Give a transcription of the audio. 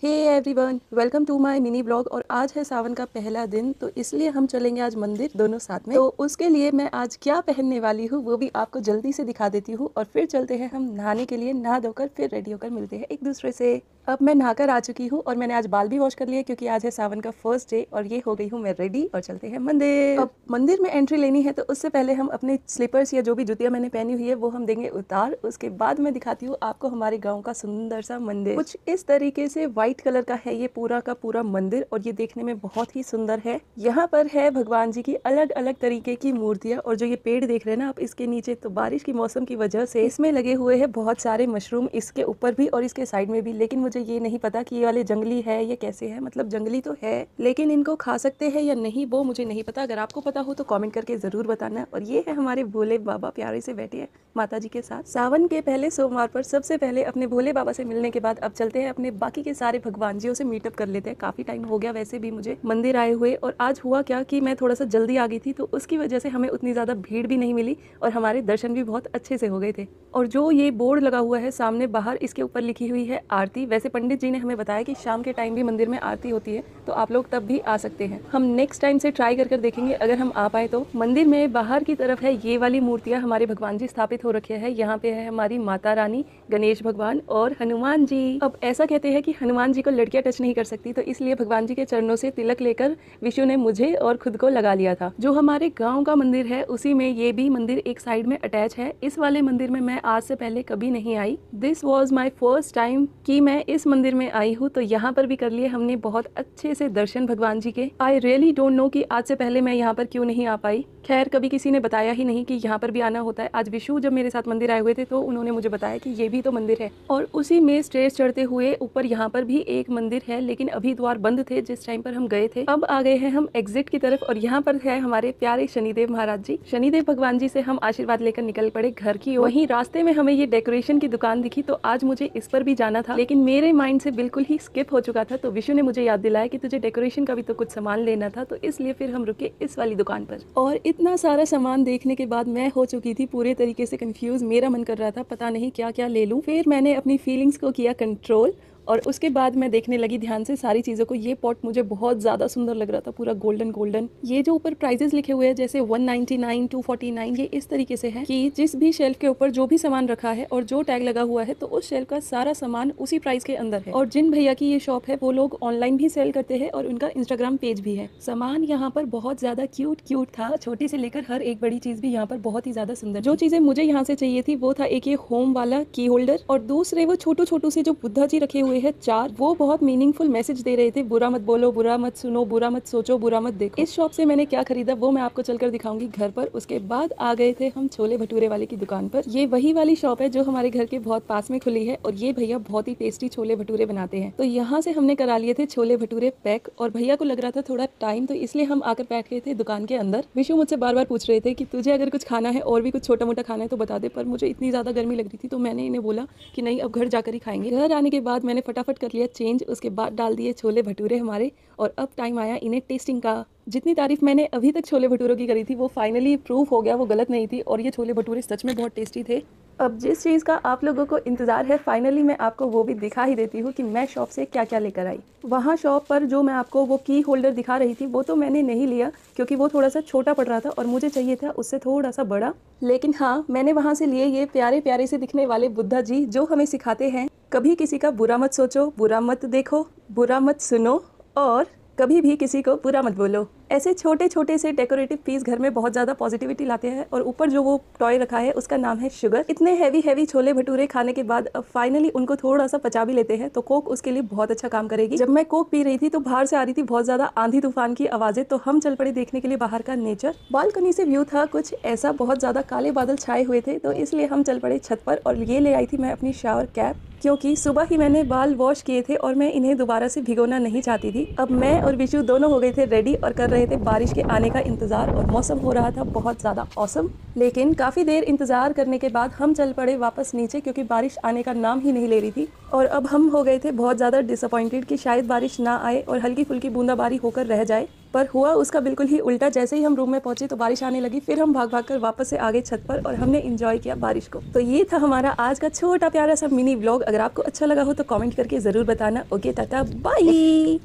Hey everyone, welcome to my mini blog. और आज है सावन का पहला दिन, तो इसलिए हम चलेंगे आज मंदिर दोनों साथ में। तो उसके लिए मैं आज क्या पहनने वाली हूँ वो भी आपको जल्दी से दिखा देती हूँ और फिर चलते हैं हम नहाने के लिए। नहा धोकर फिर रेडी होकर मिलते हैं एक दूसरे से। अब मैं नहाकर आ चुकी हूँ और मैंने आज बाल भी वॉश कर लिए क्योंकि आज है सावन का फर्स्ट डे। और ये हो गई हूँ मैं रेडी और चलते हैं मंदिर। अब मंदिर में एंट्री लेनी है तो उससे पहले हम अपने स्लीपर्स या जो भी जुतियाँ मैंने पहनी हुई है वो हम देंगे उतार। उसके बाद मैं दिखाती हूँ आपको हमारे गाँव का सुंदर सा मंदिर। कुछ इस तरीके से व्हाइट कलर का है ये पूरा का पूरा मंदिर और ये देखने में बहुत ही सुंदर है। यहाँ पर है भगवान जी की अलग अलग तरीके की मूर्तियाँ। और जो ये पेड़ देख रहे हैं ना आप इसके नीचे, तो बारिश की मौसम की वजह से इसमें लगे हुए हैं बहुत सारे मशरूम, इसके ऊपर भी और इसके साइड में भी। लेकिन मुझे ये नहीं पता कि ये वाले जंगली है या कैसे है, मतलब जंगली तो है लेकिन इनको खा सकते हैं या नहीं वो मुझे नहीं पता। अगर आपको पता हो तो कमेंट करके जरूर बताना। और ये है हमारे भोले बाबा प्यारे से बैठे हैं माता जी के साथ। सावन के पहले सोमवार पर सबसे पहले अपने भोले बाबा से मिलने के बाद अब चलते हैं अपने बाकी के सारे भगवान जियों से मीटअप कर लेते हैं। काफी टाइम हो गया वैसे भी मुझे मंदिर आए हुए। और आज हुआ क्या कि मैं थोड़ा सा जल्दी आ गई थी तो उसकी वजह से हमें उतनी ज्यादा भीड़ भी नहीं मिली और हमारे दर्शन भी बहुत अच्छे से हो गए थे। और जो ये बोर्ड लगा हुआ है सामने बाहर, इसके ऊपर लिखी हुई है आरती। वैसे पंडित जी ने हमें बताया कि शाम के टाइम भी मंदिर में आरती होती है तो आप लोग तब भी आ सकते हैं। हम नेक्स्ट टाइम से ट्राई कर देखेंगे अगर हम आ पाए तो। मंदिर में बाहर की तरफ है ये वाली मूर्तियां, हमारे भगवान जी स्थापित हो रखे हैं। यहाँ पे है हमारी माता रानी, गणेश भगवान और हनुमान जी। अब ऐसा कहते हैं कि हनुमान जी को लड़कियां टच नहीं कर सकती, तो इसलिए भगवान जी के चरणों से तिलक लेकर विष्णु ने मुझे और खुद को लगा लिया था। जो हमारे गाँव का मंदिर है उसी में ये भी मंदिर एक साइड में अटैच है। इस वाले मंदिर में मैं आज से पहले कभी नहीं आई। This was my first time कि मैं इस मंदिर में आई हूँ। तो यहाँ पर भी कर लिए हमने बहुत अच्छे से दर्शन भगवान जी के। आई रियली डोंट नो कि आज से पहले मैं यहाँ पर क्यों नहीं आ पाई। खैर कभी किसी ने बताया ही नहीं कि यहाँ पर भी आना होता है। आज विशु जब मेरे साथ मंदिर आए हुए थे तो उन्होंने मुझे बताया कि ये भी तो मंदिर है। और उसी में स्टेज चढ़ते हुए ऊपर यहाँ पर भी एक मंदिर है, लेकिन अभी द्वार बंद थे जिस टाइम पर हम गए थे। अब आ गए हैं हम एग्जिट की तरफ और यहाँ पर है हमारे प्यारे शनिदेव महाराज जी। शनिदेव भगवान जी से हम आशीर्वाद लेकर निकल पड़े घर की ओर। वहीं रास्ते में हमें ये डेकोरेशन की दुकान दिखी तो आज मुझे इस पर भी जाना था, लेकिन मेरे माइंड से बिल्कुल ही स्किप हो चुका था। तो विशु ने मुझे याद दिलाया कि तुझे डेकोरेशन का भी तो कुछ सामान लेना था, तो इसलिए फिर हम रुके इस वाली दुकान पर। और इतना सारा सामान देखने के बाद मैं हो चुकी थी पूरे तरीके से कंफ्यूज। मेरा मन कर रहा था पता नहीं क्या क्या ले लूं। फिर मैंने अपनी फीलिंग्स को किया कंट्रोल और उसके बाद मैं देखने लगी ध्यान से सारी चीज़ों को। ये पॉट मुझे बहुत ज़्यादा सुंदर लग रहा था, पूरा गोल्डन गोल्डन। ये जो ऊपर प्राइजेस लिखे हुए हैं जैसे 199, 249, ये इस तरीके से है कि जिस भी शेल्फ के ऊपर जो भी सामान रखा है और जो टैग लगा हुआ है तो उस शेल्फ का सारा सामान उसी प्राइस के अंदर है। और जिन भैया की ये शॉप है वो लोग ऑनलाइन भी सेल करते हैं और उनका इंस्टाग्राम पेज भी है। सामान यहाँ पर बहुत ज़्यादा क्यूट क्यूट था, छोटी से लेकर हर एक बड़ी चीज़ भी यहाँ पर बहुत ही ज़्यादा सुंदर। जो चीज़ें मुझे यहाँ से चाहिए थी वो था एक ये होम वाला की होल्डर और दूसरे वो छोटू छोटू से जो बुद्धा जी रखे हुए है चार, वो बहुत मीनिंगफुल मैसेज दे रहे थे। बुरा मत बोलो, बुरा मत सुनो, बुरा मत सोचो, बुरा मत देखो। इस शॉप से मैंने क्या खरीदा वो मैं आपको चलकर दिखाऊंगी घर पर। उसके बाद आ गए थे हम छोले भटूरे वाले की दुकान पर। ये वही वाली शॉप है जो हमारे घर के बहुत पास में खुली है और ये भैया बहुत ही टेस्टी छोले भटूरे बनाते हैं। तो यहाँ से हमने करा लिए थे छोले भटूरे पैक और भैया को लग रहा था थोड़ा टाइम, तो इसलिए हम आकर बैठ गए थे दुकान के अंदर। विशु मुझसे बार बार पूछ रहे थे कि तुझे अगर कुछ खाना है और भी कुछ छोटा मोटा खाना है तो बता दे, पर मुझे इतनी ज्यादा गर्मी लग रही थी तो मैंने इन्हें बोला कि नहीं अब घर जाकर ही खाएंगे। घर आने के बाद मैंने फटाफट कर लिया चेंज, उसके बाद डाल दिए छोले भटूरे हमारे और अब टाइम आया इन्हें टेस्टिंग का। जितनी तारीफ मैंने अभी तक छोले भटूरों की करी थी वो फाइनली प्रूफ हो गया, वो गलत नहीं थी और ये छोले भटूरे सच में बहुत टेस्टी थे। अब जिस चीज़ का आप लोगों को इंतज़ार है फाइनली मैं आपको वो भी दिखा ही देती हूँ कि मैं शॉप से क्या क्या लेकर आई। वहाँ शॉप पर जो मैं आपको वो की होल्डर दिखा रही थी वो तो मैंने नहीं लिया क्योंकि वो थोड़ा सा छोटा पड़ रहा था और मुझे चाहिए था उससे थोड़ा सा बड़ा। लेकिन हाँ, मैंने वहाँ से लिए ये प्यारे प्यारे से दिखने वाले बुद्धा जी जो हमें सिखाते हैं कभी किसी का बुरा मत सोचो, बुरा मत देखो, बुरा मत सुनो और कभी भी किसी को बुरा मत बोलो। ऐसे छोटे छोटे से डेकोरेटिव पीस घर में बहुत ज़्यादा पॉजिटिविटी लाते हैं। और ऊपर जो वो टॉय रखा है उसका नाम है शुगर। इतने हैवी हैवी छोले भटूरे खाने के बाद अब फाइनली उनको थोड़ा सा पचा भी लेते हैं तो कोक उसके लिए बहुत अच्छा काम करेगी। जब मैं कोक पी रही थी तो बाहर से आ रही थी बहुत ज़्यादा आंधी तूफान की आवाज़ें, तो हम चल पड़े देखने के लिए बाहर का नेचर। बालकनी से व्यू था कुछ ऐसा, बहुत ज़्यादा काले बादल छाए हुए थे तो इसलिए हम चल पड़े छत पर। और ये ले आई थी मैं अपनी शावर कैप क्योंकि सुबह ही मैंने बाल वॉश किए थे और मैं इन्हें दोबारा से भिगोना नहीं चाहती थी। अब मैं और विशु दोनों हो गए थे रेडी और कर रहे थे बारिश के आने का इंतजार और मौसम हो रहा था बहुत ज़्यादा ऑसम। लेकिन काफ़ी देर इंतजार करने के बाद हम चल पड़े वापस नीचे क्योंकि बारिश आने का नाम ही नहीं ले रही थी। और अब हम हो गए थे बहुत ज़्यादा डिसअपॉइंटेड कि शायद बारिश ना आए और हल्की फुल्की बूंदाबांदी होकर रह जाए। पर हुआ उसका बिल्कुल ही उल्टा। जैसे ही हम रूम में पहुंचे तो बारिश आने लगी, फिर हम भाग भाग कर वापस से आ गए छत पर और हमने एंजॉय किया बारिश को। तो ये था हमारा आज का छोटा प्यारा सा मिनी व्लॉग। अगर आपको अच्छा लगा हो तो कमेंट करके ज़रूर बताना। Okay, tata, bye.